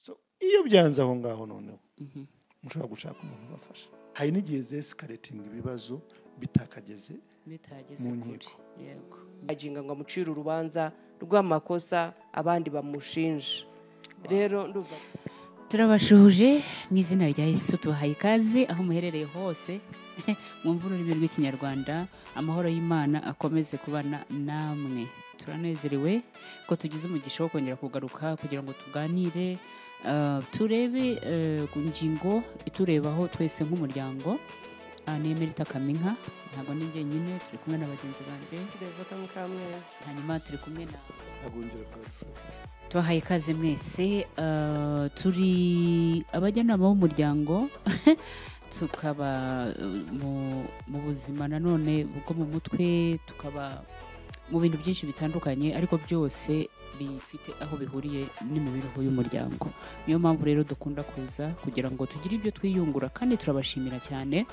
so iyo byanze aho ngaho noneho mushobora gushaka umuntu ubafasha. Hari n'igihe zescalating ibibazo bitageze mu nkiko. Yego ajinga ngo amucire urubanza rw'amakosa abandi bamushinja. Rero ndumva turabashuhuje mu izina rya Yesu, tubahaye ikaze aho muherereye hose mu mvura y'ibintu by'ikinyarwanda. Amahoro y'Imana akomeze kubana namwe. Turanezerewe ko tugize umugisha wo kongera kugaruka kugira ngo tuganire, turebe ku ngingo iturebaho twese nk'umuryango. Ni Emerita Kaminka, ntabwo ni njye nyine, turi kumwe na bagenzi banjye Devota Mukamwezi, hanyuma turi kumwe na Agungire Godfrey. tubahaye ikaze mwese. Turi abajyanama b'umuryango tukaba mu buzima nanone bwo mu mutwe, tukaba mu bintu byinshi bitandukanye, ariko byose bifite aho bihuriye n'imibereho y'umuryango. Niyo mpamvu rero dukunda kuza kugira ngo tugire ibyo twiyungura, kandi turabashimira cyane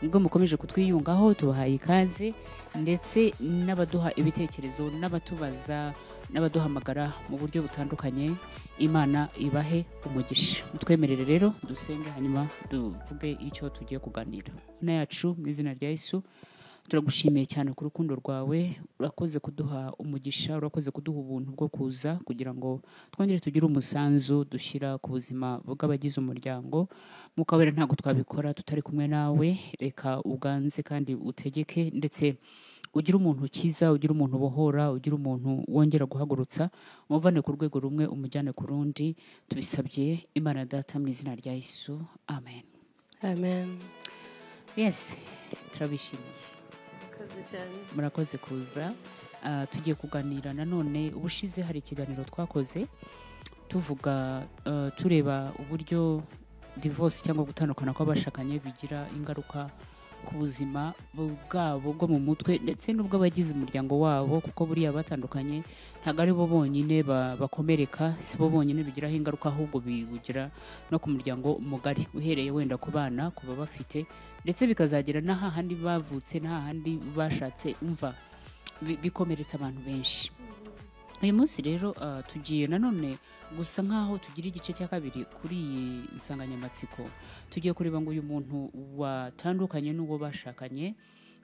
ubwo mukomeje kutwiyungaho. Tubahaye ikaze, ndetse n'abaduha ibitekerezo, n'abatubaza, n'abaduhamagara mu buryo butandukanye. Imana ibahe umugisha. Twemerere rero dusenge, hanyuma tuvuge icyo tugiye kuganira. Imana yacu mu izina rya Yesu, turagushimiye cyane ku rukundo rwawe. Urakoze kuduha umugisha, urakoze kuduha ubuntu bwo kuza kugira ngo twongere tugire umusanzu dushyira ku buzima bw'abagize umuryango. Mwuka wera, ntabwo twabikora tutari kumwe nawe. Reka uganze kandi utegeke, ndetse ugira umuntu ukiza, ugira umuntu ubohora, ugira umuntu wongera guhagurutsa, umuvane ku rwego rumwe umujyane ku rundi. Tubisabye Imana Data mu izina rya Yesu, amen. amen. Yes, turabishimiye, murakoze kuza. Tugiye kuganira nanone. Ubushize hari ikiganiro twakoze tuvuga, tureba uburyo divorce cyangwa gutandukana kw'abashakanye bigira ingaruka ku buzima bwabo bwo mu mutwe, ndetse n'ubw'abagize umuryango wabo, kuko buriya batandukanye ntabwo ari bo bonyine bakomereka, si bo bonyine bigiraho ingaruka, ahubwo bigira no ku muryango mugari, uhereye wenda ku bana, ku bafite, ndetse bikazagera n'ahandi bavutse, n'ahandi bashatse. Umva, bikomeretsa abantu benshi. Uyu munsi rero tugiye nanone gusa nk'aho tugira igice cya kabiri kuri iyi nsanganyamatsiko. Tugiye kureba ngo uyu muntu watandukanye n'uwo bashakanye,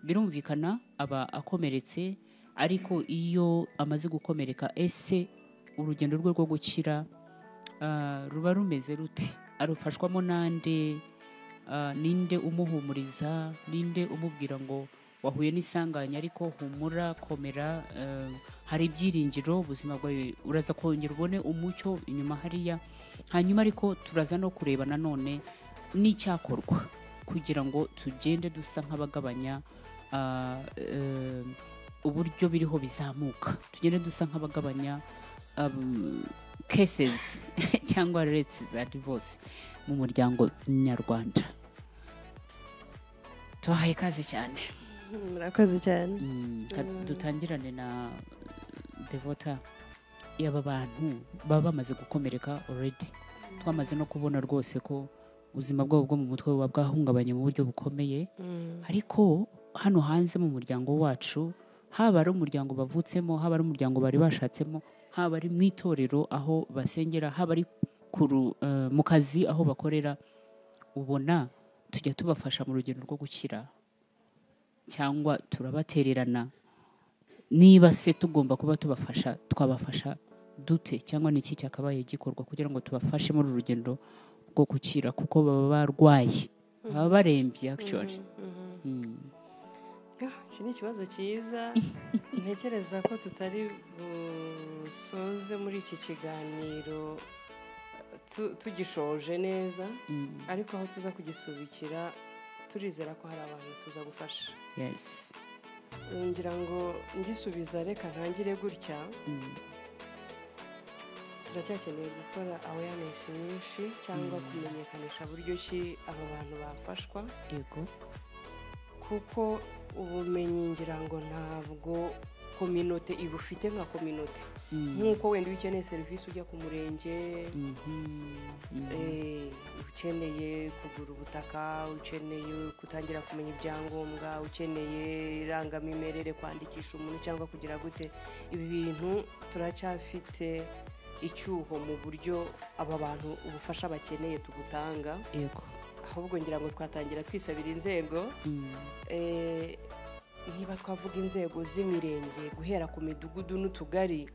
birumvikana aba akomeretse, ariko iyo amaze gukomereka, ese urugendo rwe rwo gukira ruba rumeze rute? Arufashwamo nande? Ninde umuhumuriza? Ninde umubwira ngo wahuye n'isanganya ariko humura, komera, hari ibyiringiro, ubuzima bwawe uraza kongera ubone umucyo inyuma hariya. Hanyuma ariko turaza no kureba nanone n'icyakorwa kugira ngo tugende dusa nk'abagabanya uburyo biriho bizamuka, tugende dusa nk'abagabanya cases cyangwa rates za divorce mu muryango nyarwanda. Tubahaye ikaze cyane. Murakoze cyane. Dutangirane na Devota. Aba bantu baba bamaze gukomereka already, twamaze no kubona rwose ko ubuzima bwabo bwo mu mutwe buba bwahungabanye mu buryo bukomeye, ariko hano hanze mu muryango wacu, haba ari umuryango bavutsemo, haba ari umuryango bari bashatsemo, haba ari mu itorero aho basengera, haba ari mu kazi aho bakorera, ubona tujya tubafasha mu rugendo rwo gukira, cyangwa turabatererana? Niba se tugomba kuba tubafasha, twabafasha dute? Cyangwa niki cyakabaye gikorwa kugira ngo tubafashe muri urugendo rwo gukira, kuko baba barwaye, baba barembye actually. Iki ni ikibazo cyiza. Ntekereza ko tutari busoze muri iki kiganiro tugishoje neza, ariko aho tuza kugisubikira turizera ko hari abantu tuza gufasha. Yes. Ngira ngo ngisubiza, reka ntangire gutya. Turacyakeneye gukora awareness nyinshi, cyangwa kumenyekanisha buryo ki aba bantu bafashwa. Yego. Kuko ubumenyi ngira ngo ntabwo community ibufite nka community. Nk'uko wenda ukeneye serivisi ujya ku murenge, ukeneye kugura ubutaka, ukeneye kutangira kumenya ibyangombwa, ukeneye irangamimerere, kwandikisha umuntu cyangwa kugira gute, ibi bintu turacyafite icyuho mu buryo aba bantu ubufasha bakeneye tugutanga. Yego. Ahubwo ngira ngo twatangira twisabira inzego. Niba twavuga inzego z'imirenge guhera ku midugudu n'utugari,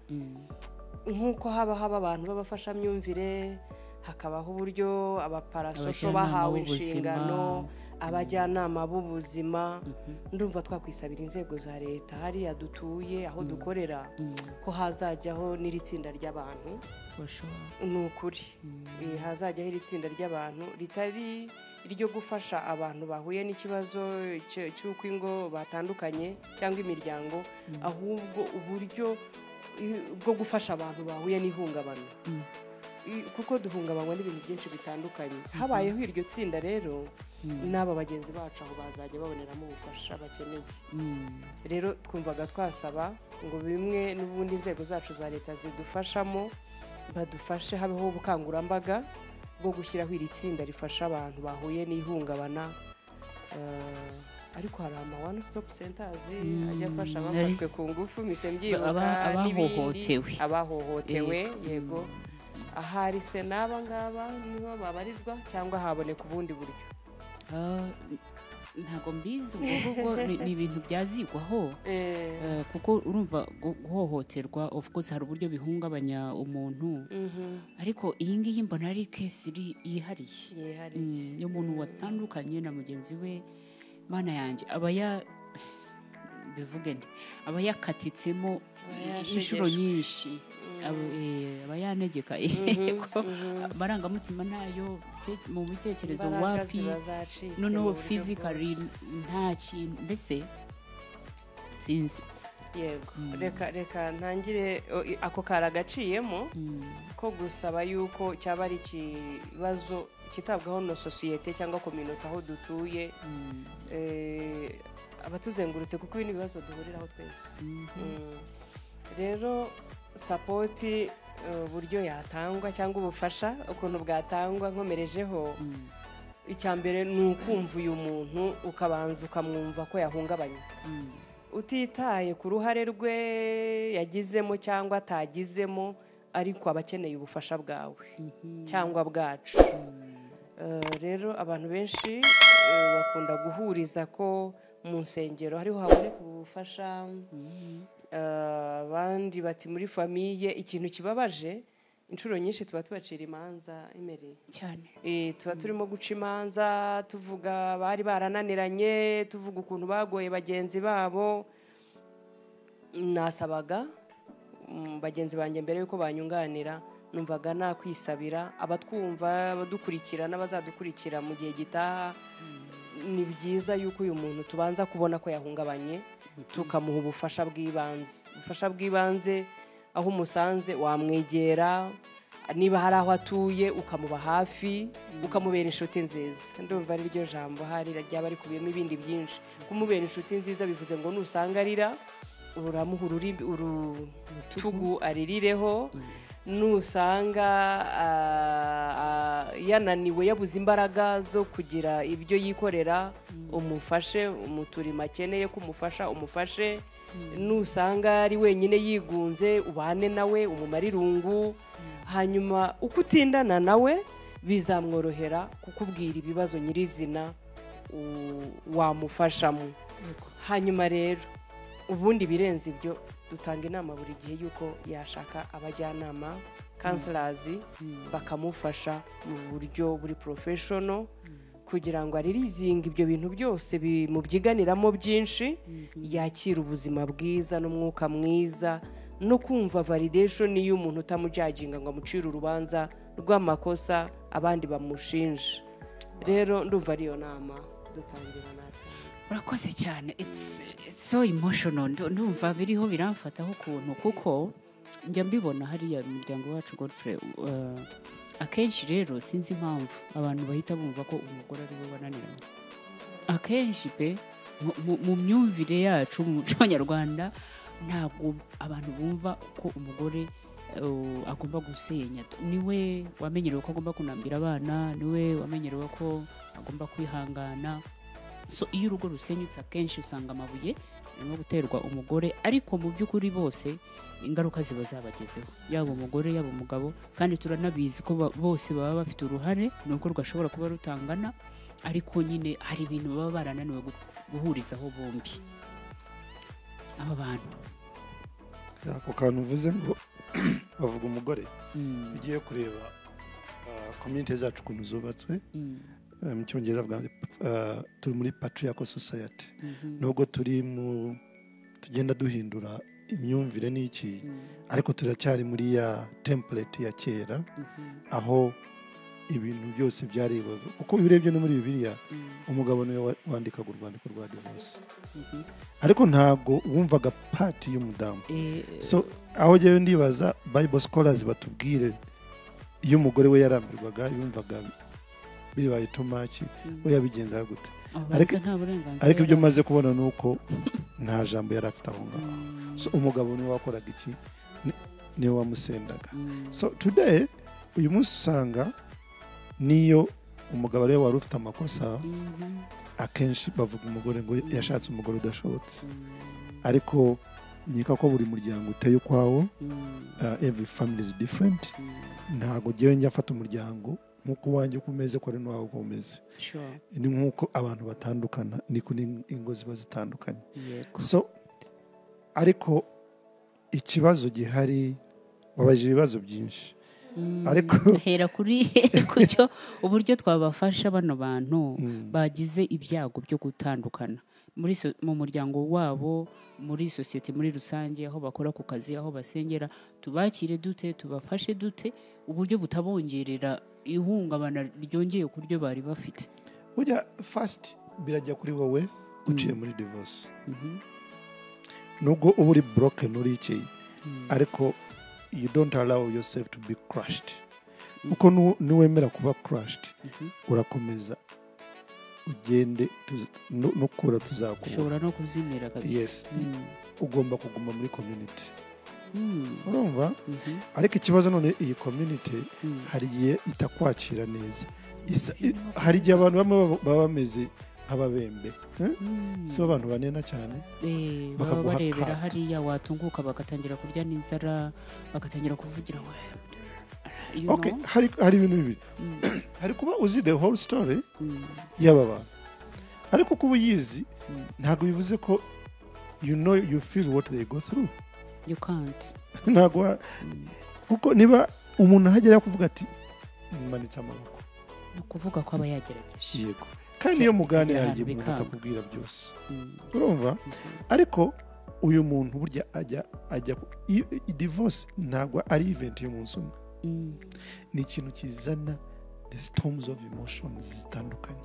nk'uko haba abantu b'abafashamyumvire, hakabaho uburyo abaparasosho bahawe inshingano, abajyanama b'ubuzima. Ndumva twakwisabira inzego za leta hariya dutuye aho dukorera ko hazajyaho n'iri tsinda ry'abantu. Ni ukuri hazajyaho iri tsinda ry'abantu ritari iryo gufasha abantu bahuye n'ikibazo cy'uko ingo batandukanye cyangwa imiryango, ahubwo uburyo bwo gufasha abantu bahuye n'ihungabana, kuko duhungabanywa n'ibintu byinshi bitandukanye. Habayeho iryo tsinda rero, n'aba bagenzi bacu aho bazajya baboneramo ubufasha bakeneye. Rero twumvaga twasaba ngo bimwe n'ubundi inzego zacu za leta zidufashamo, badufashe habeho ubukangurambaga bwo gushyiraho iri tsinda rifasha abantu bahuye n'ihungabana. Ariko hari ama one stop centers ajya afasha abafashwe ku ngufu, mise mbyibuka n'ibindi, abahohotewe. Yego, ahari se n'aba ngaba niho babarizwa cyangwa haboneka ubundi buryo? Ntabwo mbizi, ubwo ni ibintu byazigwaho, kuko urumva guhohoterwa of course hari uburyo bihungabanya umuntu, ariko iyi ngiyi mbona ari case yihariye y'umuntu watandukanye na mugenzi we. Mana yanjye aba yakatitsemo inshuro nyinshi, aba yanegeka, amarangamutima ntayo mu bitekerezo, wapi noneho physically nta kintu, mbese sinzi. Yego, reka ntangire ako karagaciyemo ko gusaba yuko cyaba ari ikibazo kitabwaho na sosiyete cyangwa community aho dutuye, abatuzengurutse, kuko ibi ni ibibazo duhuriraho twese. Rero sapoti uburyo yatangwa cyangwa ubufasha ukuntu bwatangwa, nkomerejeho icya mbere ni ukumva uyu muntu ukabanza ukamwumva ko yahungabanye, utitaye ku ruhare rwe yagizemo cyangwa atagizemo, ariko abakeneye ubufasha bwawe cyangwa bwacu. Rero abantu benshi bakunda guhuriza ko mu nsengero hariho haboneka ubufasha, abandi bati muri famiye. Ikintu kibabaje, inshuro nyinshi tuba tubacira imanza imereye cyane, tuba turimo guca imanza tuvuga bari barananiranye, tuvuga ukuntu bagoye bagenzi babo. Nasabaga bagenzi banjye mbere yuko banyunganira, numvaga nakwisabira abatwumva, abadukurikira n'abazadukurikira mu gihe gitaha, ni byiza yuko uyu muntu tubanza kubona ko yahungabanye, tukamuha ubufasha bw'ibanze. Aho umusanze wamwegera, niba hari aho atuye ukamuba hafi, ukamubera inshuti nziza. Ndumva ari ryo jambo hari ryaba rikubiyemo ibindi byinshi. Kumubera inshuti nziza bivuze ngo nusanga arira uramuha urutugu aririreho, nusanga yananiwe yabuze imbaraga zo kugira ibyo yikorera, umufashe, umuturima akeneye kumufasha umufashe. Nusanga ari wenyine yigunze, ubane nawe, umumare irungu. Hanyuma uko utindana nawe bizamworohera kukubwira ibibazo nyirizina wamufashamo. Hanyuma rero ubundi birenze ibyo, dutanga inama buri gihe yuko yashaka abajyanama, counselors, bakamufasha mu buryo buri professional, kugira ngo aririzinga ibyo bintu byose bimubyiganiramo byinshi, yakira ubuzima bwiza n'umwuka mwiza, no kumva validation y'umuntu utamujaginga ngo amucire urubanza rw'amakosa abandi bamushinja. Rero ndumva ariyo nama dutangira natwe. Urakoze cyane, it's so emotional. Ndumva biriho biramfataho ukuntu, kuko njya mbibona hariya mu muryango wacu Godfrey. Akenshi rero sinzi impamvu abantu bahita bumva ko umugore ari we wananiranye. Akenshi pe mu myumvire yacu mu muco nyarwanda, ntabwo abantu bumva ko umugore agomba gusenya. Niwe wamenyerewe ko agomba kunambira abana, niwe wamenyerewe ko agomba kwihangana. so iyo urugo rusenyutse akenshi usanga amabuye arimo guterwa umugore, ariko mu by'ukuri bose ingaruka ziba zabagezeho, yaba umugore yaba umugabo, kandi turanabizi ko bose baba bafite uruhare, nubwo rwashobora kuba rutangana, ariko nyine hari ibintu baba barananiwe guhurizaho bombi aba bantu. ako kantu uvuze ngo bavuga umugore, ugiye kureba community zacu ukuntu zubatswe, mu cyongereza turi muri patriarchal society, nubwo tugenda duhindura imyumvire n'iki, ariko turacyari muri ya template ya kera, aho ibintu byose byaribaga, kuko urebye no muri Bibiliya umugabo niwe wandikaga urwandiko rwa divorce, ariko ntabwo wumvaga part y'umudamu. So aho jyewe ndibaza Bible scholars batubwire iyo umugore we yarambirwaga yumvaga bibaye too much, we yabigenza gute? Ariko ibyo maze kubona nuko nta jambo yari afite aho ngaho. So umugabo niwe wakoraga iki, niwe wamusendaga. So today uyu munsi usanga niyo umugabo rero wari ufite amakosa, akenshi bavuga umugore ngo yashatse umugore udashobotse, ariko nyika ko buri muryango uteye ukwawo, every family is different. Ntago jyewe njya afata umuryango nk'uko wanjye uko umeze ko ari n'uwawe uko umeze, ni nk'uko abantu batandukana niko ingo ziba zitandukanye. So ariko ikibazo gihari, wabaje ibibazo byinshi, ariko hera kuri kucyo uburyo twabafasha bano bantu bagize ibyago byo gutandukana mu muryango wabo, muri society muri rusange, aho bakora ku kazi, aho basengera, tubakire dute, tubafashe dute, uburyo butabongerera ihungabana ryongeye ku buryo bari bafite. Ujya first birajya kuri wowe uciye muri divorce, nubwo uba uri broken uri iki, ariko you don't allow yourself to be crushed, kuko nuwemera kuba crushed urakomeza ugende nukura tuzakubona, ushobora no kuzimira kabisa. Yes, ugomba kuguma muri community, urumva. Ariko ikibazo none iyi community hari igihe itakwakira neza, hari igihe abantu bamwe baba bameze nk'ababembe, si bo abantu banena cyane, baba barebera hariya watunguka bagatangira kurya n'inzara, bagatangira kuvugira ngo okay, hari ibintu bibiri. Hari kuba uzi the whole story y'aba bantu, ariko kuba uyizi ntabwo bivuze ko you feel what they go through. You can't. Ntabwo, kuko niba umuntu ahagera kuvuga ati manitse amaboko, no kuvuga ko aba yagerageje. Yego, kandi iyo mugane yagiye umuntu atakubwira byose, urumva. Ariko uyu muntu burya ajya divorce ntabwo ari event y'umunsi umwe, ni ikintu kizana the storms of emotions zitandukanye.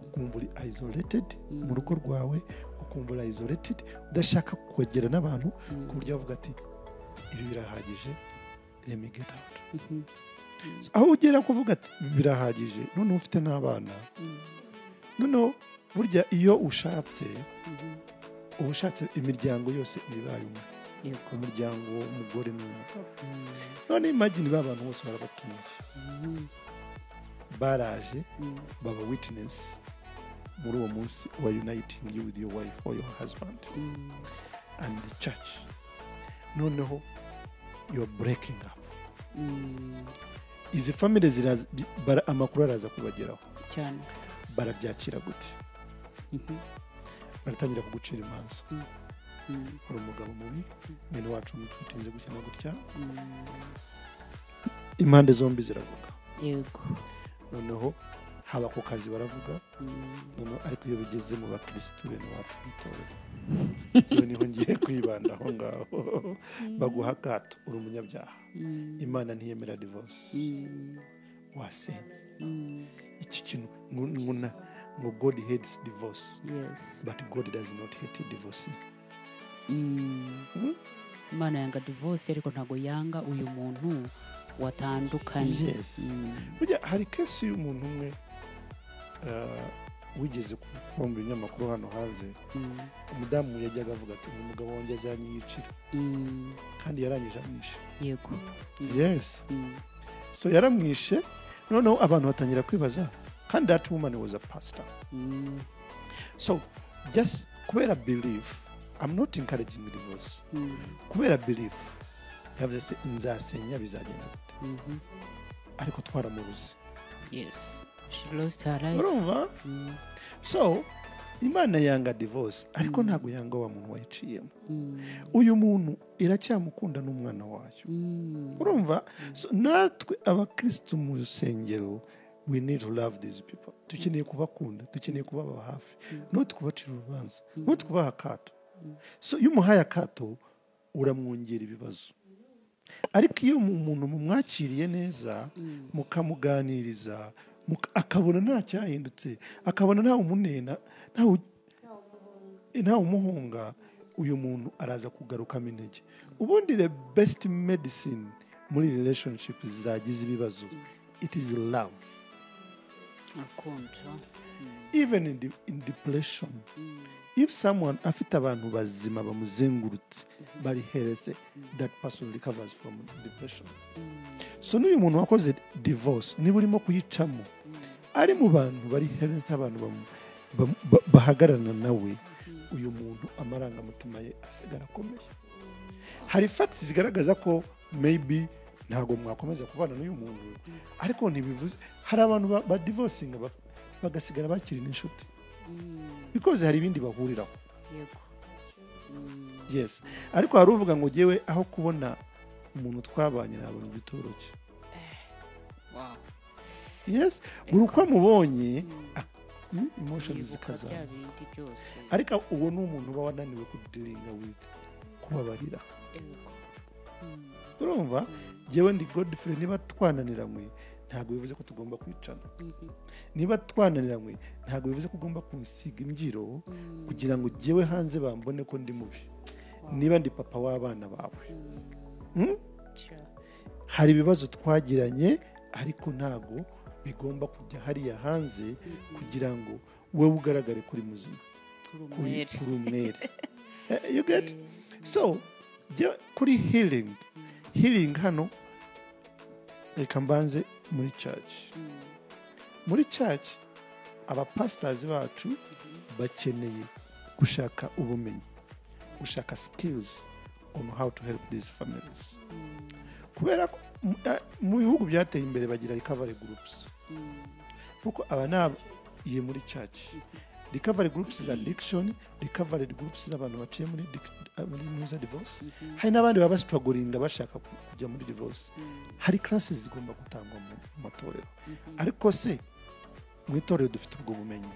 Ukumva uri isolated mu rugo rwawe, ukumva uri isolated udashaka kwegera n'abantu, ku buryo avuga ati ibi birahagije, let me get out. Aho ugera kuvuga ati birahagije, none ufite n'abana, none burya iyo ushatse imiryango yose ibaye umwe, umuryango w'umugore n'umugabo. None imagine ba bantu bose barabatumiye, baraje baba witness muri uwo munsi wa uniting you with your wife or your husband and the church, noneho you are breaking up. Izi family amakuru araza kubageraho cyane, barabyakira gute? Baratangira kugucira imanza, hari umugabo mubi, mwene wacu mututinze gutya na gutya, impande zombi ziravuga. Yego, noneho haba ku kazi baravuga, noneho ariko iyo bigeze mu bakirisitu bene wacu bitorera, niho ngiye kwibanda aho ngaho, baguha akato, uri umunyabyaha, Imana ntiyemera divorce, wasenye. Iki kintu ngo God hates divorce, but God does not hate divorce. Imana yanga divorce, ariko ntago yanga uyu muntu watandukanye. Burya hari kesi y'umuntu umwe wigeze kuba mu binyamakuru hano hanze, umudamu yajyaga avuga ati umugabo wanjye azanyiyicira, kandi yarangije amwishe. Yego, yes. So yaramwishe, noneho abantu batangira kwibaza, kandi that woman was a pastor. So just kubera belief, I'm not encouraging divorce. Kubera belief yavuze se nzasenya bizagenda gute, ariko twaramubuze. Yes, she lost her life. Urumva? So Imana yanga divorce ariko ntabwo yanga wa muntu wayiciyemo. Uyu muntu iracyamukunda n'umwana wayo. Urumva? So natwe abakristo mu rusengero, we need to love these people. Dukeneye kubakunda, dukeneye kubaba hafi, not kubacira urubanza, not kubaha akato. So iyo umuhaye akato uramwongera ibibazo. Ariko iyo umuntu mumwakiriye neza, mukamuganiriza, akabona nta cyahindutse, akabona nta umunena, nta umuhunga, uyu muntu araza kugarukamo intege. Ubundi the best medicine muri relationships zagize ibibazo, it is love. Even in depression, if someone afite abantu bazima bamuzengurutse bari healthy, that person recovers from depression. So n'uyu muntu wakoze divorce niba urimo kuyicamo ari mu bantu bari healthy, abantu bahagararana nawe, uyu muntu amarangamutima ye asigara akomeye. Hari facts zigaragaza ko maybe ntago mwakomeza kubana n'uyu muntu, ariko ntibivuze hari abantu ba divorcing bagasigara bakiri n'inshuti because hari ibindi bahuriraho. Yes, ariko hari uvuga ngo jewe aho kubona umuntu twabanye nabona igitoroke. Wow. Yes, uruko mubonye emotions zikaza, ariko uwo ni umuntu uba wananiwe kudealinga with kubabarira. Urumva? Jewe ndi Godfrey, niba twananiramwe ntabwo bivuze ko tugomba kwicana. Niba twananiramwe ntabwo bivuze ko ugomba kunsiga imbyiro kugira ngo jewe hanze bambone ko ndi mubi. Niba ndi papa w'abana bawe, hari ibibazo twagiranye, ariko ntabwo bigomba kujya hariya hanze kugira ngo wowe ugaragare kuri muzima, kuri umwere. You get? So kuri healing hano reka mbanze muri church. Muri church abapastors bacu bakeneye gushaka ubumenyi, gushaka skills on how to help these families. Kubera mu bihugu byateye imbere bagira recovery groups, kuko abana ye muri church recovery groups za addiction, recovery groups z'abantu baciye muri news divorce, hari n'abandi baba struggling bashaka kujya muri divorce. Hari classes zigomba gutangwa mu matorero, ariko se mu itorero dufite ubwo bumenyi?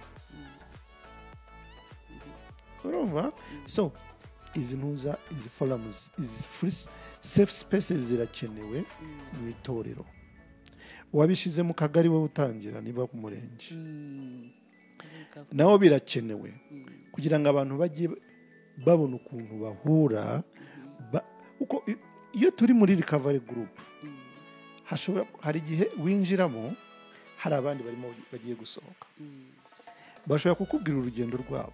Urumva? So izi ntuza, izi forums, izi free safe spaces zirakenewe mu itorero. Wabishize mu kagari we utangira niba ku murenge, naho birakenewe kugira ngo abantu bajye babona ukuntu bahura. Uko iyo turi muri recovery group, hari igihe winjiramo hari abandi barimo bagiye gusohoka, bashobora kukubwira urugendo rwabo,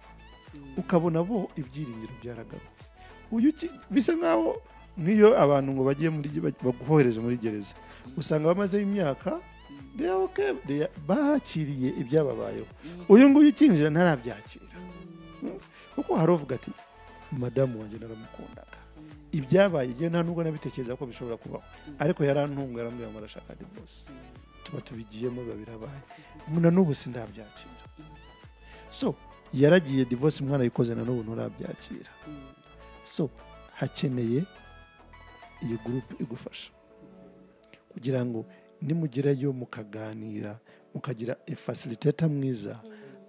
ukabona bo ibyiringiro byaragarutse. Bisa nkaho nk'iyo abantu ngo bagiye baguhohereje muri gereza, usanga bamaze imyaka bakiriye ibyababayeho. Uyu nguyu ukinjira ntarabyakira, kuko hari uvuga ati madamu wanjye naramukundaga, ibyabaye igihe nta nubwo nabitekereza ko bishobora kubaho, ariko yarantunga yarambwira ngo arashaka divorce, tuba tubigiyemo babirabaye, muna n'ubu sindabyakira. So yaragiye divorce, umwana yikoze na n'ubu nturabyakira. So hakeneye iyi group igufasha kugira ngo nimugerayo mukaganira, mukagira facilitator mwiza,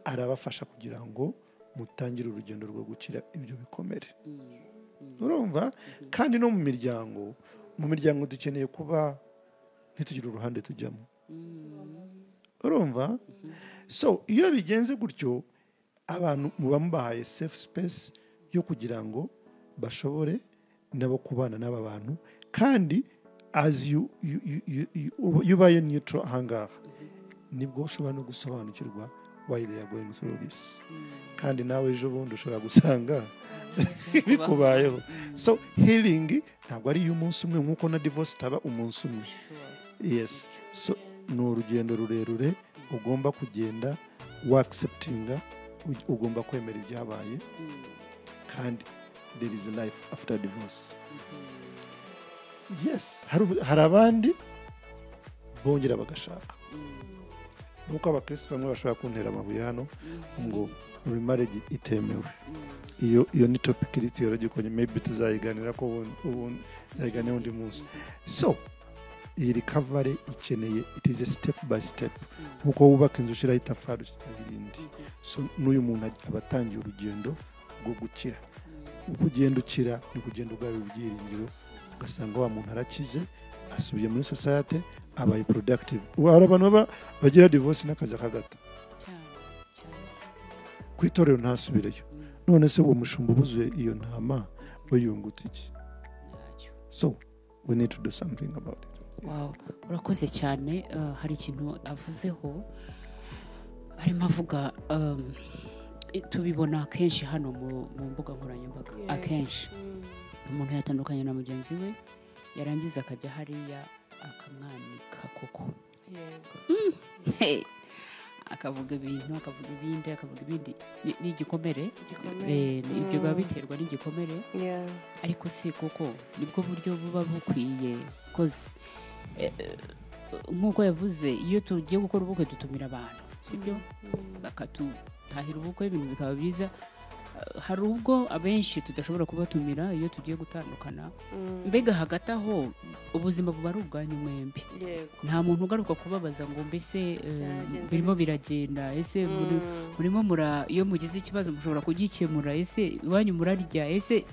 arabafasha kugira ngo mutangire urugendo rwo gukira ibyo bikomere. Urumva? Kandi no mu miryango dukeneye kuba ntitugire uruhande tujyamo. Urumva? So iyo bigenze gutyo, abantu muba mubahaye safe space yo kugira ngo bashobore nabo kubana n'aba bantu, kandi as you ubaye neutral ahangaha nibwo ushobora no gusobanukirwa why they are going through this. Kandi nawe ejo bundi ushobora gusanga bikubayeho. So healing ntabwo ari umunsi umwe nk'uko na divorce itaba umunsi umwe. Yes, so ni urugendo rurerure ugomba kugenda wa acceptinga ugomba kwemera ibyabaye kandi there is a life after divorce. Yes, hari abandi bongera bagashaka nuko abakristo bamwe bashobora kuntera amabuye hano ngo remarriage itemewe. Iyo ni topic iri theological, maybe tuzayiganira ko tuzayiganira undi munsi. So iyi recovery ikeneye, it is a step by step, nkuko wubaka inzu ushiraho itafari irindi. So n'uyu muntu abatangiye urugendo rwo gukira. Ukugenda ukira ni kugenda ugarura ibyiringiro, ugasanga wa muntu arakize, asubiye muri society, abaye productive. Hari abantu bagira divorce n'akazi akagata kwitorero ntasubireyo. None se uwo mushumba ubuzuye iyo ntama we yungutse iki? So we need to do something about it. Wow, urakoze cyane. Hari ikintu avuzeho arimo avuga, tubibona akenshi hano mu mbuga nkoranyambaga. Akenshi umuntu yatandukanye na mugenzi we, yarangiza akajya hariya akamwanika koko, akavuga ibintu, akavuga ibindi. Ni igikomere. Ibyo biba biterwa n'igikomere. Ariko si koko nibwo buryo buba bukwiye, koze nk'uko yavuze, iyo tugiye gukora ubukwe dutumira abantu, sibyo? Bakatutahira ubukwe, ibintu bikaba byiza. Hari ubwo abenshi tudashobora kubatumira iyo tugiye gutandukana. Mbega hagati aho ubuzima buba ari ubwanyu mwembi, nta muntu ugaruka kubabaza ngo mbese birimo biragenda, ese murimo iyo mugize ikibazo mushobora kugikemura, ese iwanyu murarya, ese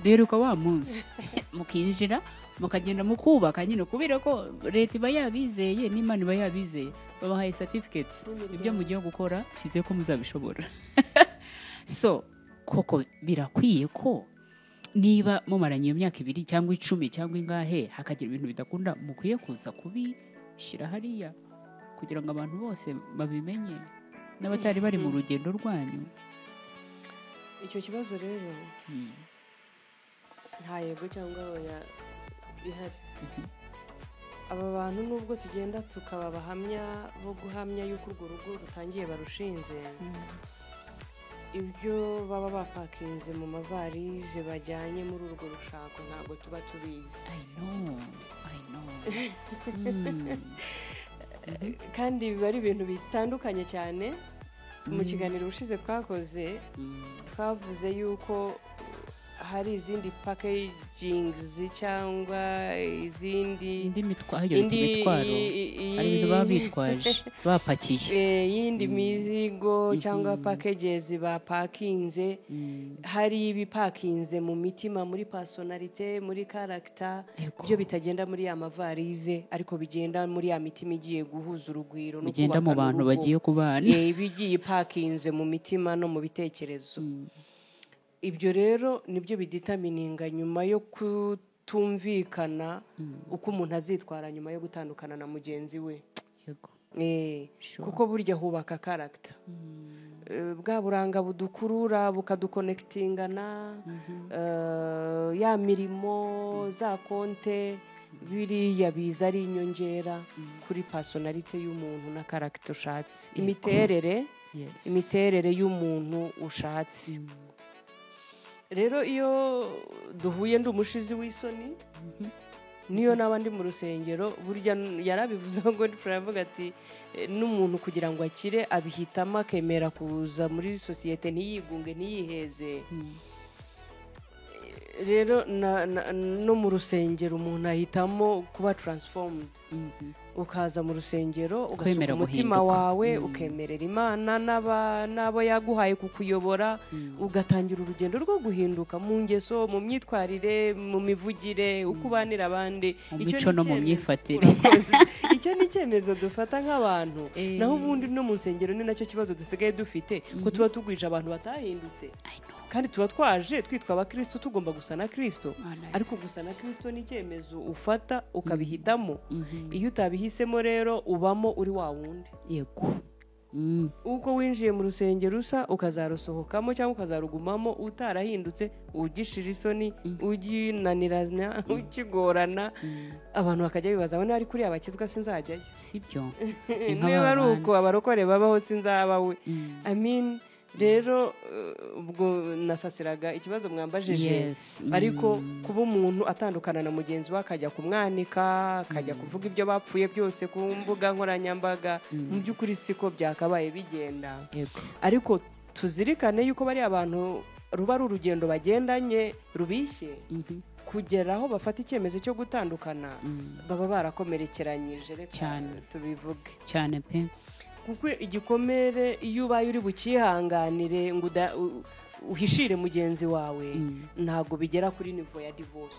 duheruka wa munsi mukinjira mukagenda mukubaka nyine, kubera ko leta iba yabizeye n'Imana iba yabizeye, babahaye certificates ibyo mugiye gukora, kize ko muzabishobora. So koko birakwiye ko niba mumaranye iyo myaka 2 cyangwa 10 cyangwa ingahe, hakagira ibintu bidakunda, mukwiye kuza kubishyira hariya kugira ngo abantu bose babimenye n'abatari bari mu rugendo rwanyu. Icyo kibazo rero nta yego cyangwa oya bihari. Aba bantu nubwo tugenda tukaba bahamya bo guhamya yuko urwo rugo rutangiye barushinze, ibyo baba bapakinze mu mavarize bajyanye muri urwo rushako ntabwo tuba tubizi. I know. Kandi biba ari ibintu bitandukanye cyane. Mu kiganiro ushize twakoze twavuze yuko hari izindi packagings cyangwa izindi mitwaro, hari ibintu baba bitwaje bapakiye, yindi mizigo cyangwa packages bapakinze. Hari ibipakinze mu mitima, muri personality, muri character, byo bitagenda muri ya mavarize ariko bigenda muri ya mitima igiye guhuza urugwiro no bigenda mu bantu bagiye kubana, bigiye pakinze mu mitima no mu bitekerezo. Ibyo rero nibyo biditamininga nyuma yo kutumvikana uko umuntu azitwara nyuma yo gutandukana na mugenzi we. Kuko burya hubaka character, bwa buranga budukurura bukaduconnectingana, ya mirimo za konte, biriya biza ari inyongera kuri personality y'umuntu na character ushatse, imiterere y'umuntu ushatse. Rero iyo duhuye ndi umushizi w'isoni, niyo n'abandi mu rusengero, burya yarabivuze ngo turavuga ati n'umuntu kugira ngo akire abihitamo akemera kuza muri societe, ntiyigunge ntiyiheze. Rero no mu rusengero umuntu ahitamo kuba transformed, ukaza mu rusengero ugasuka umutima wawe, ukemerera Imana n'abo yaguhaye kukuyobora, ugatangira urugendo rwo guhinduka mu ngeso, mu myitwarire, mu mivugire, uko ubanira abandi. Icyo no mu myifatire, icyo ni icyemezo dufata nk'abantu. Naho ubundi no mu nsengero ni nacyo kibazo dusigaye dufite, ko tuba tugwije abantu batahindutse, kandi tuba twaje twitwa abakristo tugomba gusa na Kristo. Ariko gusa na Kristo ni icyemezo ufata ukabihitamo. Iyo utabihisemo rero ubamo uri wa wundi. Yego. Uko winjiye mu rusengero usa ukazarusohokamo cyangwa ukazarugumamo utarahindutse, ugishira isoni, uginanirana, ukigorana, abantu bakajya bibaza abone ari kuri abakizwa sinzajyayo. Sibyo. Niba ari uko abarokore babaho sinzaba we. I mean rero ubwo nasasiraga ikibazo mwambajije ariko kuba umuntu atandukana na mugenzi we akajya kumwanika akajya kuvuga ibyo bapfuye byose ku mbuga nkoranyambaga mu by'ukuri siko byakabaye bigenda ariko tuzirikane yuko bari abantu ruba ari urugendo bagendanye rubishye kugera aho bafata icyemezo cyo gutandukana baba barakomerekeranyije cyane tubivuge cyane pe kuko igikomere iyo ubaye uri bukihanganire ngo uhishire mugenzi wawe ntabwo bigera kuri nivo ya divorce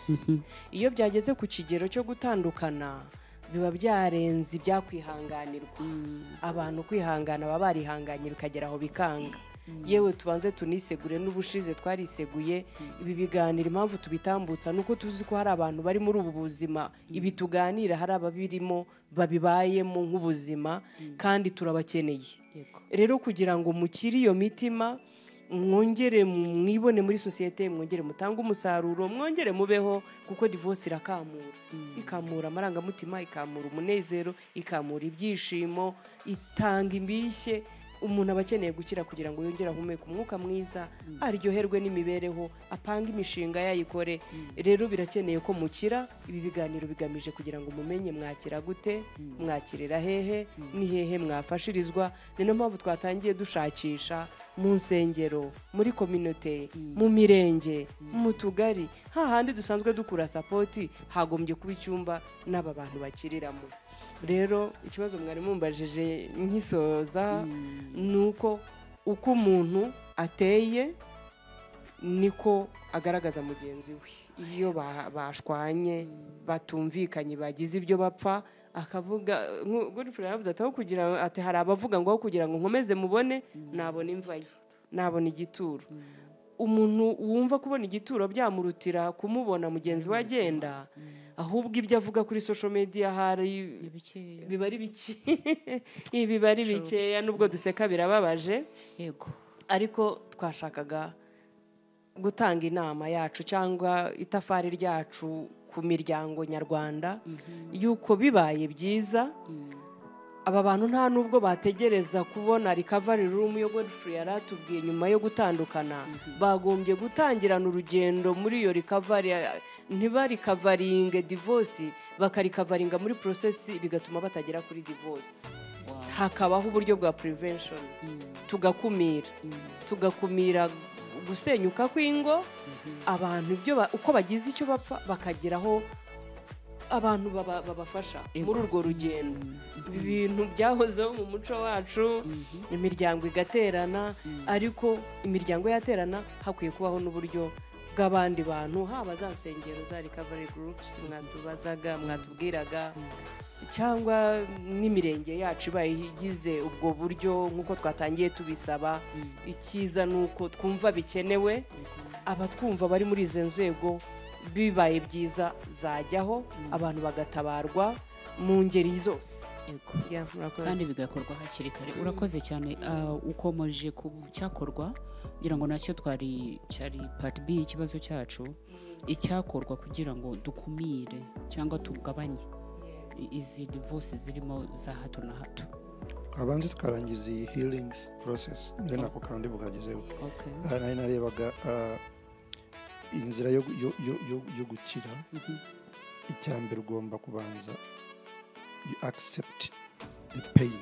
iyo byageze ku kigero cyo gutandukana biba byarenze ibyakwihanganirwa abantu kwihangana baba barihanganye bikagera aho bikanga yewe tubanze tunisegure n'ubushize twariseguye ibi biganiro impamvu tubitambutsa nuko tuzi ko hari abantu bari muri ubu buzima ibi tuganira hari ababirimo babibayemo nk'ubuzima kandi turabakeneye rero kugira ngo mukiri iyo mitima mwongere mwibone muri sosiyete mwongere mutange umusaruro mwongere mubeho kuko divorce irakamura ikamura amarangamutima ikamura umunezero ikamura ibyishimo itanga imbishye umuntu aba akeneye gukira kugira ngo yongere ahumeke umwuka mwiza aryoherwe n'imibereho apanga imishinga yayikore rero birakeneye ko mukira ibi biganiro bigamije kugira ngo mumenye mwakira gute mwakirira hehe ni hehe mwafashirizwa niyo mpamvu twatangiye dushakisha mu nsengero muri community mu mirenge mu tugari hahandi dusanzwe dukura sapoti hagombye kuba icyumba n'aba bantu bakiriramo rero ikibazo mwari mumbajije nkisoza nuko uko umuntu ateye niko agaragaza mugenzi we iyo bashwanye batumvikanye bagize ibyo bapfa akavuga Godfrey yaravuze ati aho kugira ati hari abavuga ngo aho kugira ngo nkomeze mubone nabona imva ye nabona igituro umuntu wumva kubona igituro byamurutira kumubona mugenzi we agenda ahubwo ibyo avuga kuri social media hari biba ari bike biba ari bikeya nubwo duseka birababaje yego ariko twashakaga gutanga inama yacu cyangwa itafari ryacu ku miryango nyarwanda yuko bibaye byiza aba bantu nta nubwo bategereza kubona recovery room yo Godfrey yaratubwiye nyuma yo gutandukana bagombye gutangirana urugendo muri iyo recovery ntibarikavaringe divorce bakarikavaringa muri process bigatuma batagera kuri divorce hakabaho uburyo bwa prevention tugakumira gusenyuka kw'ingo abantu uko bagize icyo bapfa bakageraho abantu babafasha muri urwo rugendo ibintu byahozeho mu muco wacu imiryango igaterana ariko imiryango yaterana hakwiye kubaho n'uburyo bw'abandi bantu haba za nsengero za recovery groups mwatubazaga mwatubwiraga cyangwa n'imirenge yacu ibaye igize ubwo buryo nk'uko twatangiye tubisaba icyiza ni uko twumva bikenewe abatwumva bari muri izo nzego bibaye byiza zajyaho abantu bagatabarwa mu ngeri zose kandi bigakorwa hakiri kare urakoze cyane ukomeje ku cyakorwa kugira ngo nacyo cyari part B y'ikibazo cyacu icyakorwa kugira ngo dukumire cyangwa tugabanye izi divorce zirimo za hato na hato abanze tukarangiza iyi healing process then ako kandi bukagezeho nari narebaga inzira yo gukira icyambere ugomba kubanza you accept the pain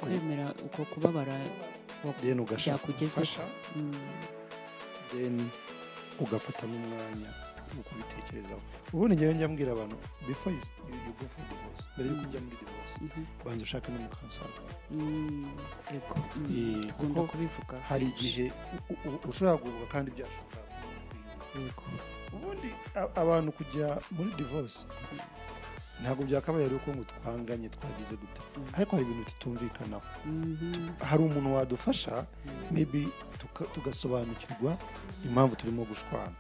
kwemera uko kubabara then ugashaka then ugafata n'umwanya wo kubitekerezaho ubundi njyewe njya mbwira abantu before you go for divorce mbere yuko ujya muri divorce banza ushake n'umukansara kuko kubivuga hari igihe ushobora guhubuka kandi byashoboka ubundi abantu kujya muri divorce ntabwo byakabaye ari uko ngo twanganye twagize gute ariko hari ibintu tutumvikanaho hari umuntu wadufasha maybe tugasobanukirwa impamvu turimo gushwana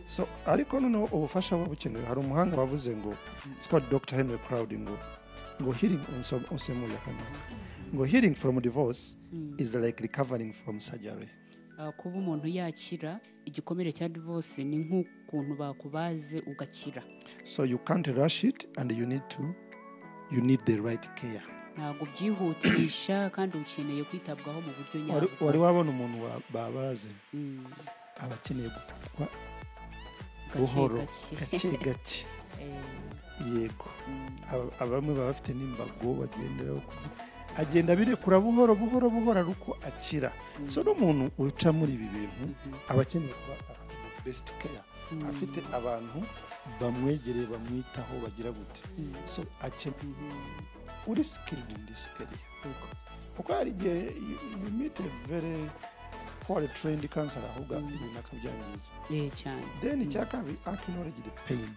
so ariko noneho ubufasha buba bukenewe hari umuhanga wavuze ngo Scott Dr. Henry Cloud ngo healing ngo healing from divorce is like recovering from surgery kuba umuntu yakira igikomere cya divorce ni nk'ukuntu bakubaze ugakira so you can't rush it and you need the right care ntabwo byihutisha kandi ukeneye kwitabwaho mu buryo nyabwo. wari wabona umuntu babaze aba akeneye gupfa buhoro gake gake yego abamwe baba bafite n'imbago bagenderaho agenda birekura buhoro buhoro buhoro uko akira. So n'umuntu uca muri ibi bintu aba akeneye kuba best care, afite abantu bamwegereye bamwitaho bagira gute. So akeneye uri skilled in this area kuko hari igihe you meet a very poorly trained counselor ahubwo ibintu akabyangiza cyane. Then icyakabi acknowledge the pain,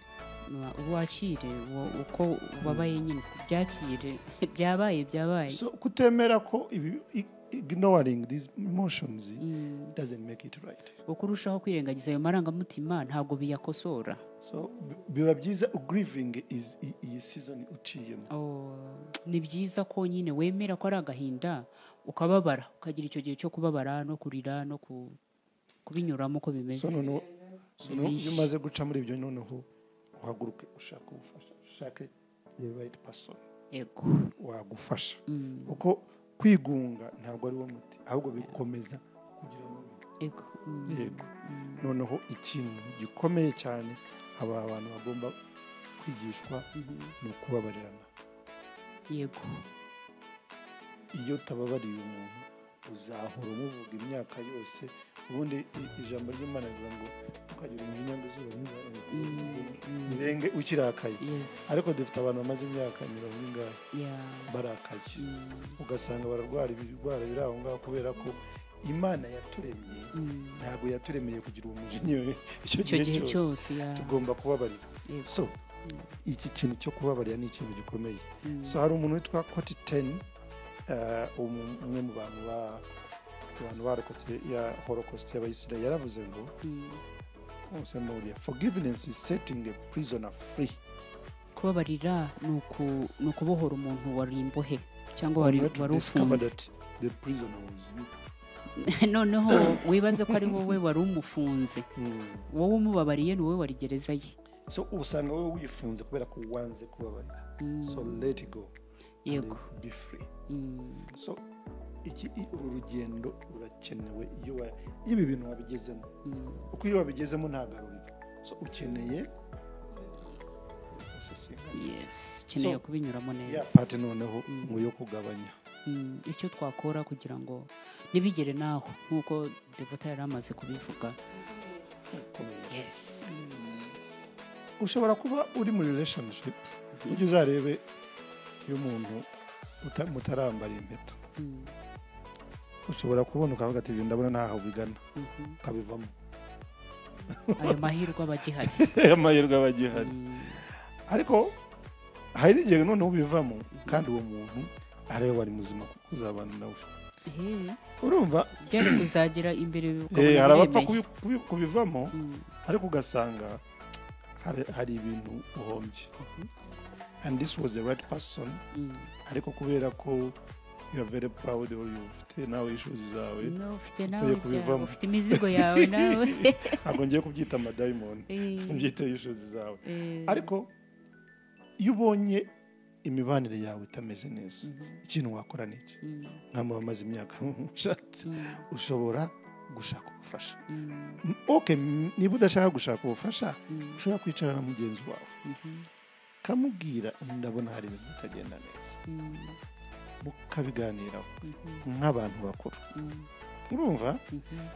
wakire uko ubabaye nyine byakire byabaye. So kutemera ko ignoring these emotions doesn't make it right. Uko urushaho kwirengagiza ayo marangamutima ntabwo biyakosora. So biba byiza grieving is iyi season uciyemo. Ni byiza ko nyine wemera ko ari agahinda ukababara ukagira icyo gihe cyo kubabara no kurira no kubinyuramo uko bimeze. So iyo umaze guca muri ibyo noneho uhaguruke ushaka ubufasha, ushake the right person yego wagufasha uko kwigunga ntabwo ari wo muti ahubwo bikomeza kugira ngo yego noneho ikintu gikomeye cyane aba abantu bagomba kwigishwa ni ukubabarirana. Yego iyo utababariye umuntu uzahora umuvuga imyaka yose. Ubundi ijambo ry'Imana rivuga ngo ukagira umujinya ngo izuba nirenge ukirakaye, ariko dufite abantu bamaze imyaka 40 barakaye ugasanga bararwara ibirwara biri aho ngaho kubera ko Imana yaturemye ntabwo yaturemeye kugira umujinya icyo gihe cyose. Tugomba kubabarira. So iki kintu cyo kubabarira ni ikintu gikomeye. So hari umuntu witwa Koti 10 umwe mu bantu barokotse ya Holocaust y'Abayisiraheli yaravuze ngo forgiveness is setting a prisoner free. Kubabarira ni ukubohora umuntu wari imbohe cyangwa wari ufunze. The prisoner was you. Noneho wibaze ko ari wowe wari umufunze, wowe umubabariye ni wowe wari gereza ye. So usanga wowe wifunze kubera ko wanze kubabarira. So let it go. Yego. Be free. So uru rugendo rurakenewe iyo ibi bintu wabigezemo. Uko iyo wabigezemo ntagarurira. So ukeneye ukeneye kubinyuramo neza. Ya part noneho ngo yo kugabanya. Icyo twakora kugira ngo nibigere naho nkuko Devota yari amaze kubivuga. Yes. Ushobora kuba uri muri relationship ujye uzarebe iyo umuntu mutarambara impeta. Ushobora kubona ukavuga ati ndabona ntaho bigana ukabivamo. Ayo mahirwe abagihari. Ariko hari igihe noneho ubivamo kandi uwo muntu arebe wari muzima kuko uzabana nawe. Urumva byari kuzagira imbere harabapfa kubivamo ariko ugasanga hari ibintu uhombye. And this was the right person. Ariko kubera ko you are very proud or you ufite nawe issues zawe. No ufite nawe ufite imizigo yawe nawe. Ntabwo ngiye kubyita amadayimoni. Mbyite issues zawe. Ariko iyo ubonye imibanire yawe itameze neza ikintu wakora niki nk'ama bamaze imyaka ushatse ushobora gushaka ubufasha. Okay, niba udashaka gushaka ubufasha ushobora kwicara na mugenzi wawe kamubwira ndabona hari ibintu bitagenda neza mukabiganiraho nk'abantu bakuru. Urumva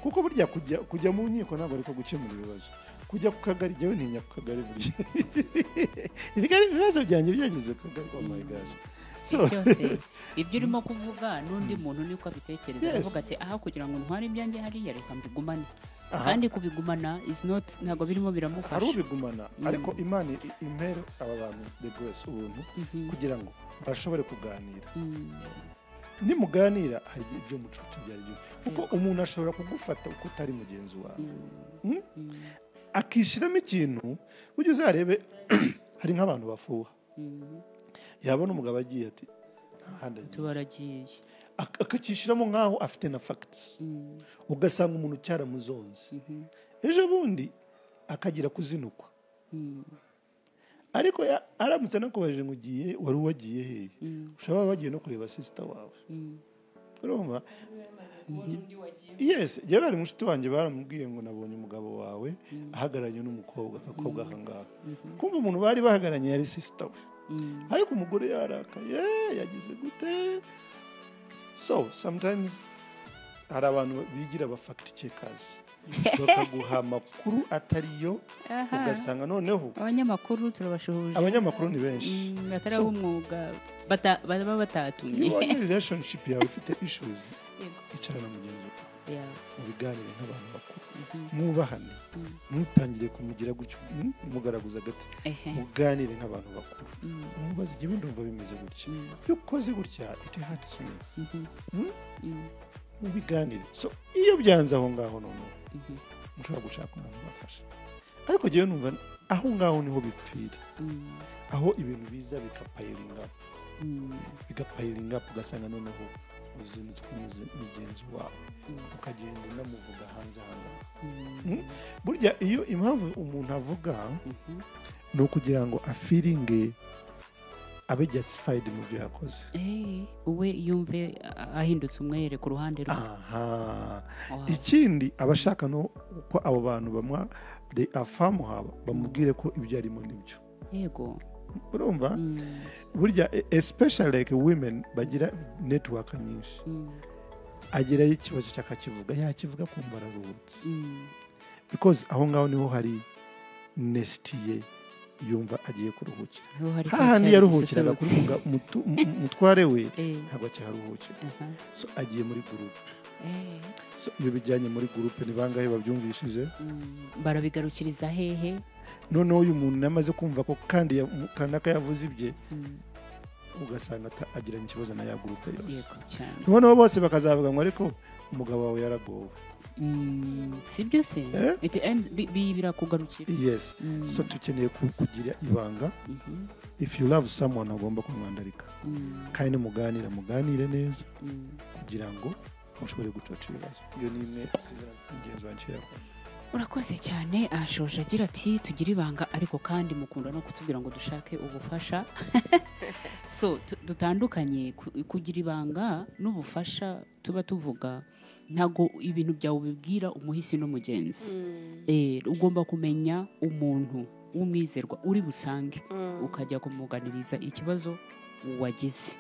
kuko burya kujya mu nkiko ntabwo ariko gukemura ibibazo. Kujya ku kagari jyewe ntinya ku kagari burya ibibazo byanjye byageze ku kagari. Oh my gosh. Cyose ibyo urimo kuvuga n'undi muntu niko abitekereza avuga ati aha kugira ngo ntware ibyanjye hariya reka mbigumane. Kandi kubigumana is not ntabwo birimo biramufasha. Hari ubigumana ariko Imana impera aba bantu the grace ubuntu kugira ngo bashobore kuganira. Nimuganira hari ibyo mucuti byari byo kuko umuntu ashobora kugufata uko utari mugenzi wawe akishiramo ikintu ujye uzarebe. Hari nk'abantu bafuha yabona umugabo agiye ati tubaragiye akakishiramo nkaho afite na facts ugasanga umuntu cyaramuzonze ejo bundi akagira kuzinukwa ariko aramutse nakubajije ngo ugiye wari wagiye hehe ushobora wagiye no kureba sister wawe urumva yes yewe ari mushiti wanjye baramubwiye ngo nabonye umugabo wawe ahagaranye n'umukobwa akakobwa ahangaha kumva umuntu bari bahagaranye yari sister we ariko umugore yarakaye yagize gute. So sometimes hari abantu bigira ba fact checkers bakaguha amakuru atariyo ugasanga noneho abanyamakuru turabashuhuje. Abanyamakuru ni benshi batari umwuga baba batatumye. Iyo relationship yawe ifite issues icarana mugenzi wawe mu biganire nk'abantu bakuru mwubahane mutangire kumugira gutyo mugaraguza gati muganire nk'abantu bakuru mubaze igihe ndumva bimeze gutya iyo ukoze gutya it hurts me mu biganire. So iyo byanze aho ngaho noneho mushobora gushaka umuntu ubafasha, ariko jewe numva aho ngaho niho bipfira, aho ibintu biza bikapayiringa ugasanga noneho uzindutswe mugenzi wawe ukagenda unamuvuga hanze ahangaha. Burya iyo impamvu umuntu avuga ni ukugira ngo afiringe abe justified mu byo yakoze, uwe yumve ahindutse umwere ku ruhande rwe. Ikindi abashaka no uko abo bantu bamwa they afamu haba bamubwire ko ibyo arimo nibyo. Yego urumva burya especially like women bagira network nyinshi, agira ikibazo cyakakivuga yakivuga kumva araruhutse, because aho ngaho niho hari nest ye yumva agiye kuruhukira. Hahandi yaruhukiraga kuri mutware we ntabwo cyaruhukira, so agiye muri group. So iyo bijyanye muri group ni bangahe babyumvishije barabigarukiriza hehe. Noneho uyu muntu namaze kumva ko kandi kanaka yavuze ibye ugasanga agiranye ikibazo na ya group yose. Noneho bose bakazavuga ngo ariko umugabo wawe yaragowe. Sibyo se birakugarukira. Yes. So tukeneye kugira ibanga. If you love someone agomba kumwandarika kandi muganire neza kugira ngo mushobore gucoca ibibazo. Iyo ni imwe ingenzi wanciye yakora. Urakoze cyane. Ashoje agira ati tugira ibanga ariko kandi mukunda no kutubwira ngo dushake ubufasha. So dutandukanye kugira ibanga n'ubufasha tuba tuvuga ntago ibintu byawe bibwira umuhisi n'umugenzi. Ugomba kumenya umuntu w'umwizerwa uri busange ukajya kumuganiriza ikibazo wagize,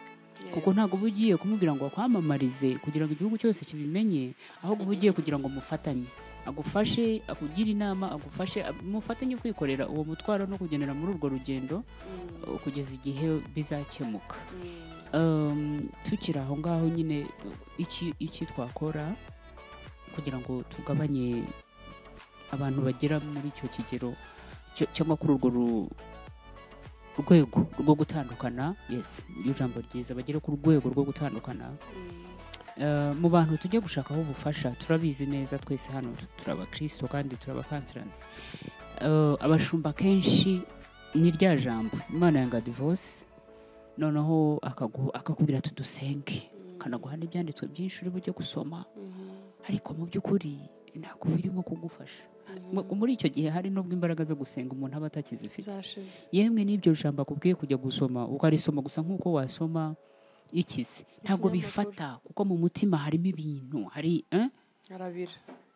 kuko ntago bugiye kumubwira ngo akwamamarize kugira ngo igihugu cyose kibimenye, ahubwo bugiye kugira ngo mufatanye, agufashe akugira inama, agufashe mufatanye kwikorera uwo mutwaro no kugendera muri urwo rugendo kugeza igihe bizakemuka. Tukiri aho ngaho nyine iki twakora kugira ngo tugabanye abantu bagera muri icyo kigero cyangwa kuri urwo rwego rwo gutandukana. Yes, iyo jambo ryiza, bagere ku rwego rwo gutandukana. Mu bantu tujye gushakaho ubufasha turabizi neza twese hano turabakristo kandi turabakansiransi. Abashumba kenshi ni rya jambo Imana yanga divorce, noneho akakubwira tudusenge, kanaguha n'ibyanditswe byinshi uri bujye gusoma, ariko mu by'ukuri ntabwo birimo kugufasha. Muri icyo gihe hari n'ubwo imbaraga zo gusenga umuntu aba atakizifite. Yemwe n'ibyo jambo akubwiye kujya gusoma ukarisoma gusa nk'uko wasoma ikizi, ntabwo bifata, kuko mu mutima harimo ibintu hari arabira.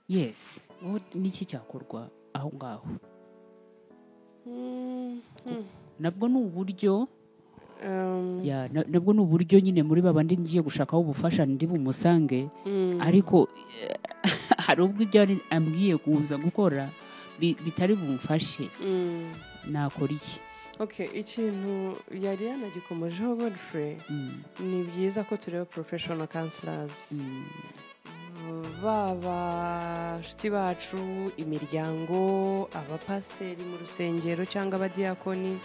Yes, n'iki cyakorwa aho ngaho? Nabwo ni uburyo nabwo ni uburyo nyine muri babandi ngiye gushakaho ubufasha ndi bumusange, ariko hari ubwo ibyo ambwiye kuza gukora bitari bumfashe. Nakora iki? Okay, ikintu yari yanagikomejeho Godfrey, ni byiza ko tureba professional counselors, baba shiti bacu, imiryango, abapasiteri mu rusengero cyangwa abadiyakoni,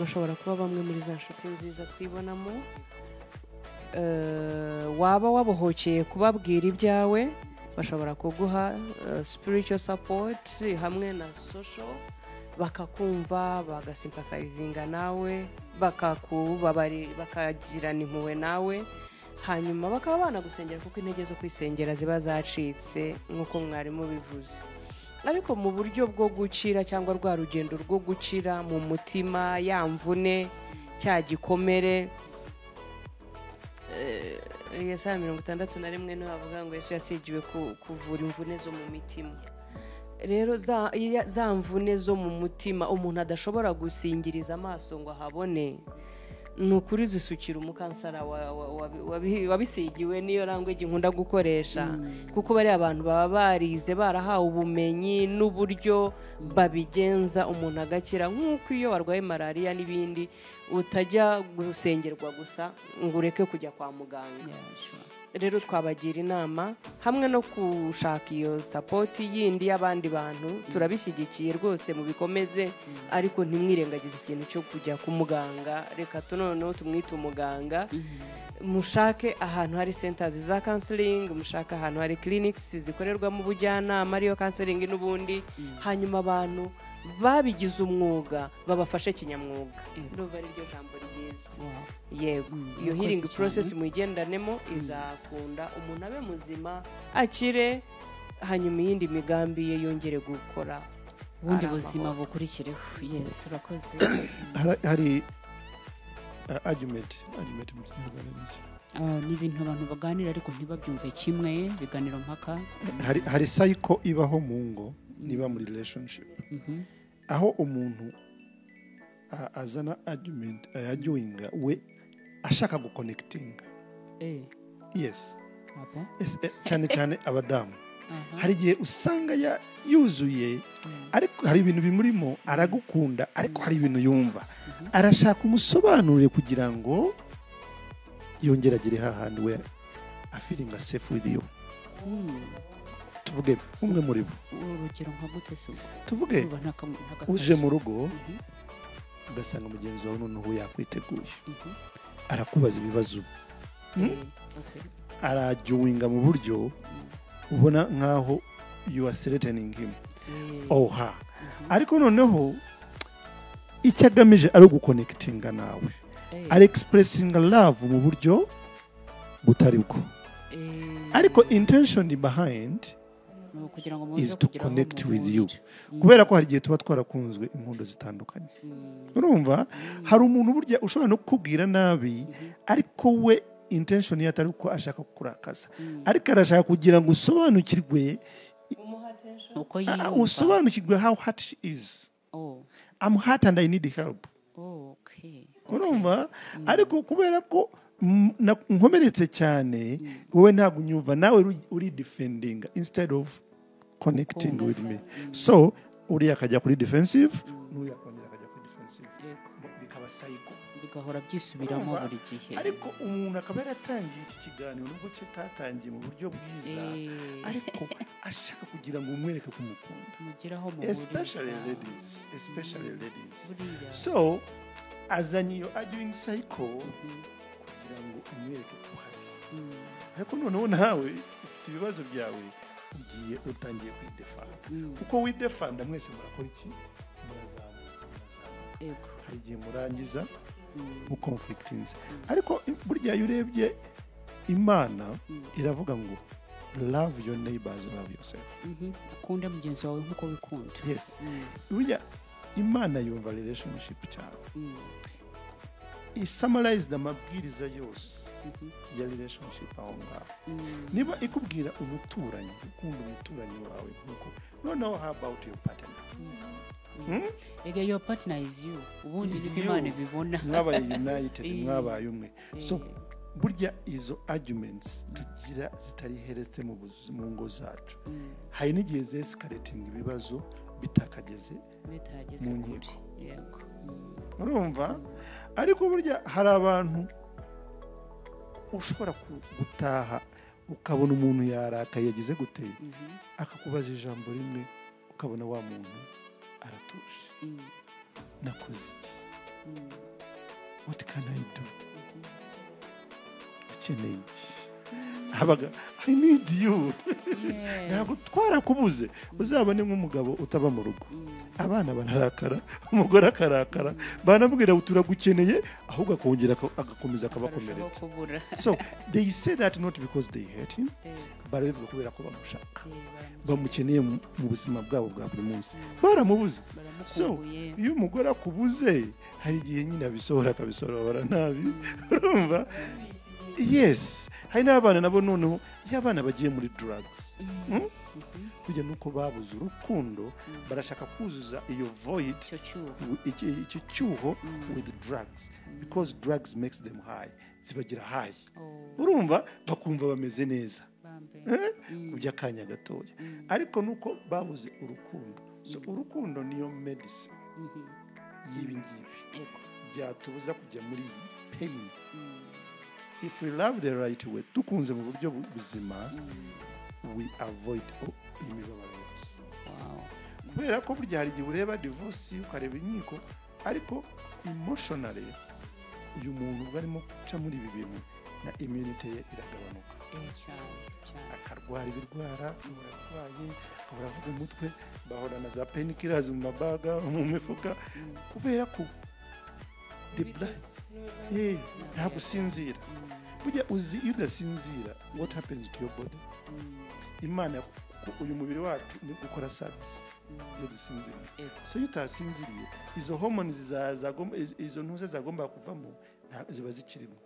bashobora kuba bamwe muri za nshuti nziza twibonamo. Waba wabohokeye kubabwira ibyawe, bashobora kuguha spiritual support hamwe na social, bakakumva, bagasimpathizinga nawe, bakagirana impuhwe nawe, hanyuma bakaba banagusengera kuko intege zo kwisengera ziba zacitse nk'uko mwarimu bivuze. ariko mu buryo bwo gukira cyangwa rwa rugendo rwo gukira mu mutima ya mvune cya gikomere Yesaya 61 niho havuga ngo Yesu yasigiwe kuvura imvune zo mu mitima. Rero za mvune zo mu mutima umuntu adashobora gusingiriza amaso ngo ahabone, ni ukuri zisukira umukansara wabisigiwe, niyo language nkunda gukoresha, kuko bari abantu baba barize barahawe ubumenyi n'uburyo babigenza umuntu agakira. Nk'uko iyo warwaye malariya n'ibindi utajya gusengerwa gusa ngo ureke kujya kwa muganga. Rero twabagira inama hamwe no gushaka iyo sapoti yindi y'abandi bantu, turabishyigikiye rwose mu bikomeze, ariko ntimwirengagize ikintu cyo kujya ku muganga. Reka noneho tumwite umuganga, mushake ahantu hari centers za counseling, mushake ahantu hari clinics zikorerwamo ubujyanama ariyo counseling n'ubundi, hanyuma abantu babigize umwuga babafashe kinyamwuga. Ndumva ari ryo jambo ryiza. Yego, iyo healing process muyigendanemo izakunda umuntu abe muzima akire, hanyuma iyindi migambi ye yongere gukora ubundi buzima bukurikireho. Yes, urakoze. hari argument mu Kinyarwanda ni ibintu abantu baganira ariko ntibabyumve kimwe, biganiro mpaka. hari cycle ibaho mu ngo, niba muri relationship, aho umuntu azana argument yajoyinga we ashaka guconnectinga. Yes, cyane abadamu. Hari igihe usanga yuzuye, ariko hari ibintu bimurimo aragukunda, ariko hari ibintu yumva arashaka umusobanurire kugira ngo yongere agere hahandi we feeling safe with you. Tuvuge umwe muri bo, urugero nka gute se? Tuvuge uje mu rugo ugasanga mugenzi wawe noneho yakwiteguye, arakubaza ibibazo, arajuwinga mu buryo ubona nkaho you are threatening him. Ariko noneho icyo agamije ari uguconnectinga nawe, ari expressing love mu buryo butari bwo, ariko intention behind is to connect with you. Kubera ko hari igihe tuba twarakunzwe inkundo zitandukanye. Urumva hari umuntu burya ushobora no kukubwira nabi, ariko we intention atari uko ashaka kukurakaza, ariko arashaka kugira ngo usobanukirwe usobanukirwe how hurt she is. I'm hurt and I need help. Urumva ariko kubera ko nkomeretse cyane, wowe ntabwo unyumva, nawe uri defending instead of connecting with me. So uriya akajya kuri defensive, n'uriya akongera akajya kuri defensive, bikaba cycle, bigahora byisubiramo buri gihe. Ariko umuntu akaba yaratangiye iki kiganiro nubwo kitatangiye mu buryo bwiza, ariko ashaka kugira ngo umwereke kumukunda, especially ladies. So azanye iyo arguing cycle kugira ngo umwereke ko hari, ariko noneho nawe ufite ibibazo byawe ugiye utangiye kwidefanda. Uko widefanda mwese murakora iki? Murazamuka. Hari igihe murangiza mu conflictings. Ariko burya iyo urebye Imana iravuga ngo love your neighbors, love yourself. Ukunda mugenzi wawe nk'uko wikunda. Yes. Burya Imana yumva relationship cyawe. Summarized amabwiriza yose ya relationship aho ngaho. Niba ikubwira umuturanyi, ukunda umuturanyi wawe nk'uko, noneho how about your partner? Your partner is you. Ubundi ni Imana bibona. Mwabaye united, mwabaye umwe. So burya izo arguments tugira zitari herete mu ngo zacu. Hari n'igihe zescalating ibibazo bitakageze mu nkiko. Urumva? Ariko burya hari abantu ushobora gutaha ukabona umuntu yarakaye yagize guteye, akakubaza ijambo rimwe ukabona wa muntu aratuje. Nakoze iki? What can I do? Ukeneye iki? habaga I need you ntabwo twarakubuze uzabone nk'umugabo utaba mu rugo abana bararakara umugore akarakara banamubwira turagukeneye ahubwo akongera agakomeza akabakomeretsa so they say that not because they hate him barabivuga kubera ko bamushaka bamukeneye mu buzima bwabo bwa buri munsi baramubuze so iyo umugore akubuze hari igihe nyine abisohora akabisohora nabi urumva yes hari n'abana nabo noneho iyo abana bagiye muri drugs kujya nuko babuze urukundo barashaka kuzuza iyo void icyo cyuho with drugs because drugs makes them high zibagira high urumva bakumva bameze neza kujya kanya gatoya ariko nuko babuze urukundo so urukundo niyo medicine y'ibi ngibi byatubuza kujya muri pain if we love the right way tukunze mu buryo buzima we avoid imibabaro yose kubera ko burya hari igihe ureba divorce ukareba inkiko ariko emotionally uyu muntu barimo guca muri ibi bintu na immunity ye iragabanuka akarwara ibirwara urarwaye uravuga umutwe bahora na za painkillers mu mabaga mu mifuka kubera ko the blood ntabwo usinzira burya uzi iyo udasinzira what happens to your body imana uyu mubiri wacu ni gukora service iyo dusinziriye so iyo utasinziriye izo hormones izo ntuze zagomba kuvamo ziba zikirimo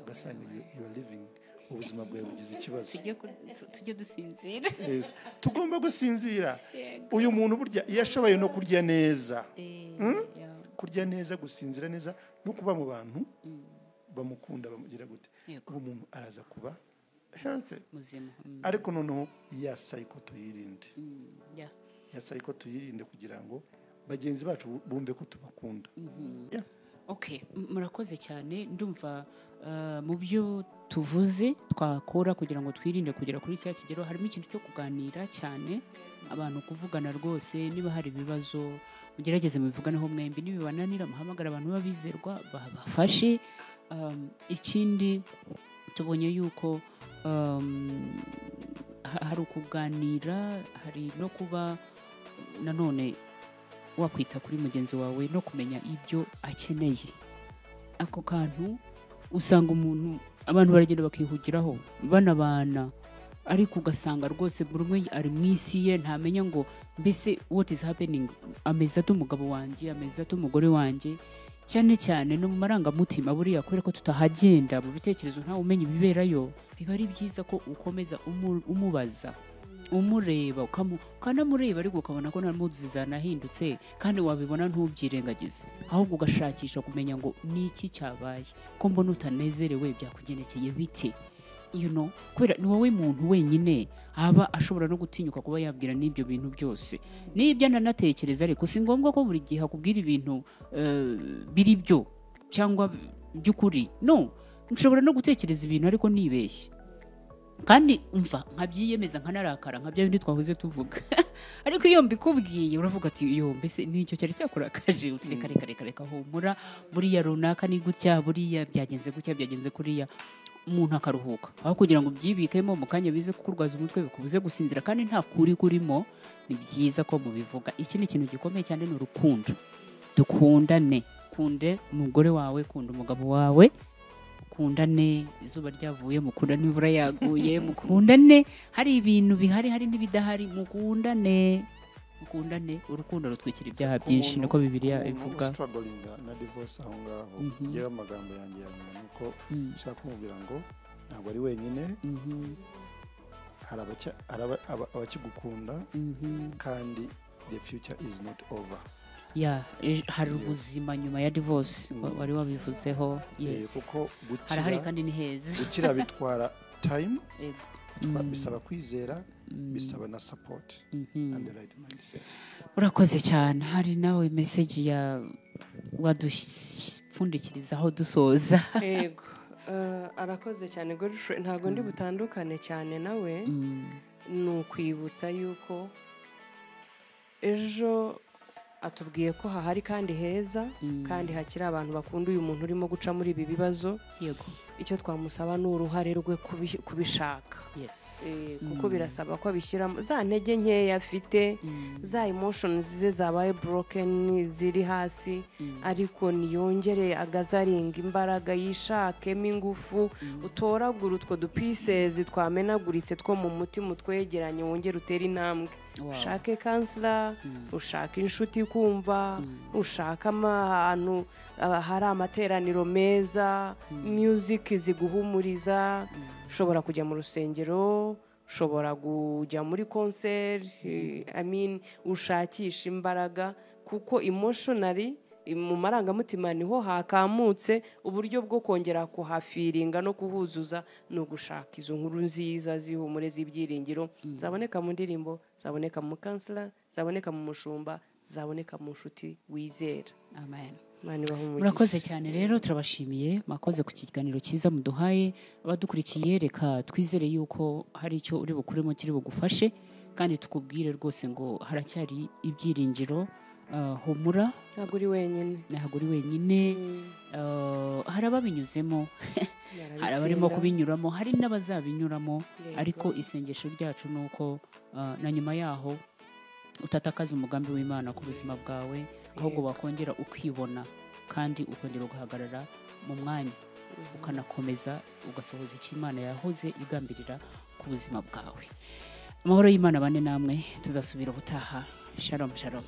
ugasanga you are living ubuzima bwawe bugize ikibazo tujye dusinzira tugomba gusinzira uyu muntu burya iyo ashoboye no kurya neza kurya neza gusinzira neza no kuba mu bantu bamukunda bamugira gute uwo muntu araza kuba healthy muzima ariko noneho ya psycho tuyirinde ya psycho tuyirinde kugira ngo bagenzi bacu bumve ko tubakunda okay murakoze cyane ndumva mu byo tuvuze twakora kugira ngo twirinde kugera kuri cya kigero harimo ikintu cyo kuganira cyane abantu kuvugana rwose niba hari ibibazo mugerageze mubivuganeho mwembi nibibananira muhamagara abantu babizerwa babafashe ikindi tubonye yuko hari ukuganira hari no kuba nanone wakwita kuri mugenzi wawe no kumenya ibyo akeneye ako kantu usanga abantu baragenda bakihugiraho banabana ariko ugasanga rwose buri umwe ari mu isi ye ntamenya ngo mbese what is happening ameze ate umugabo wanjye ameze ate umugore wanjye cyane cyane no mu marangamutima buriya kubera ko tutahagenda mu bitekerezo ntawe umenya ibiberayo biba ari byiza ko ukomeza umubaza umureba ukanamureba ariko ukabona ko nta muduzi zanahindutse kandi wabibona ntubyirengagize ahubwo ugashakisha kumenya ngo ni iki cyabaye ko mbona utanezerewe byakugenekeye bite kubera ni wowe muntu wenyine aba ashobora no gutinyuka kuba yabwira n'ibyo bintu byose n'ibyo ananatekereza ariko si ngombwa ko buri gihe akubwira ibintu biri byo cyangwa by'ukuri no nshobora no gutekereza ibintu ariko nibeshye kandi umva nkabyiyemeza nkanarakara nka bya bindi twahoze tuvuga ariko iyo mbikubwiye uravuga ati mbese nicyo cyari cyakurakaje reka humura buriya runaka ni gutya buriya byagenze gutya byagenze kuriya umuntu akaruhuka aho kugira ngo byibikemo mu kanya bize kukurwaza umutwe bikubuze gusinzira kandi nta kuri kurimo ni byiza ko mubivuga iki ni ikintu gikomeye cyane ni urukundo dukundane kunde umugore wawe kunda umugabo wawe mukundane izuba ryavuye mukundane imvura yaguye mukundane hari ibintu bihari hari n'ibidahari mukundane urukundo rutwikira ibyaha byinshi niko Bibiliya ivuga na divorce aho ngaho yewe amagambo yanjye yanyuma nuko nshaka kumubwira ngo ntabwo ari wenyine hari abakigukunda kandi the future is not over hari ubuzima nyuma ya divorce wari wabivuzeho kuko hari kandi ni heza gukira bitwara time bisaba kwizera bisaba na support and the right mindset. Urakoze cyane hari nawe message ya wadupfundikirizaho dusoza. Yego arakoze cyane Godfrey ntago ndi butandukane cyane nawe ni ukwibutsa yuko ejo atubwiye ko hahari kandi heza kandi hakiri abantu bakunda uyu muntu urimo guca muri ibi bibazo. Yego icyo twamusaba ni uruhare rwe kubishaka kuko birasaba ko abishyiramo za ntege nkeya afite za emotions ze zabaye broken ziri hasi ariko niyongere agazaringa imbaraga yishakemo ingufu utoragura utwo dupieces twamenaguritse two mu mutima utwegeranye wongere utere intambwe ushake kansila ushake inshuti kumva ushake ahantu hari amateraniro meza music ziguhumuriza ushobora kujya mu rusengero ushobora kujya muri concert ushakisha imbaraga kuko emotionally mu marangamutima niho hakamutse uburyo bwo kongera kuhafiringa no kuhuzuza no gushaka izo nkuru nziza zihumure z'ibyiringiro zaboneka mu ndirimbo zaboneka mu kansila zaboneka mu mushumba zaboneka mu nshuti wizera. Amen. Murakoze cyane rero turabashimiye mwakoze ku kiganiro cyiza muduhaye abadukurikiye reka twizere yuko hari icyo uri bukuremo kiri bugufashe kandi tukubwire rwose ngo haracyari ibyiringiro humura ntabwo uri wenyine hari ababinyuzemo hari abarimo kubinyuramo hari n'abazabinyuramo ariko isengesho ryacu ni uko na nyuma yaho utatakaza umugambi w'Imana ku buzima bwawe ahubwo wakongera ukibona kandi ukongera ugahagarara mu mwanya ukanakomeza ugasohoza icyo Imana yahoze igambirira ku buzima bwawe. Amahoro y'Imana bane namwe tuzasubira ubutaha. Shalom shalom.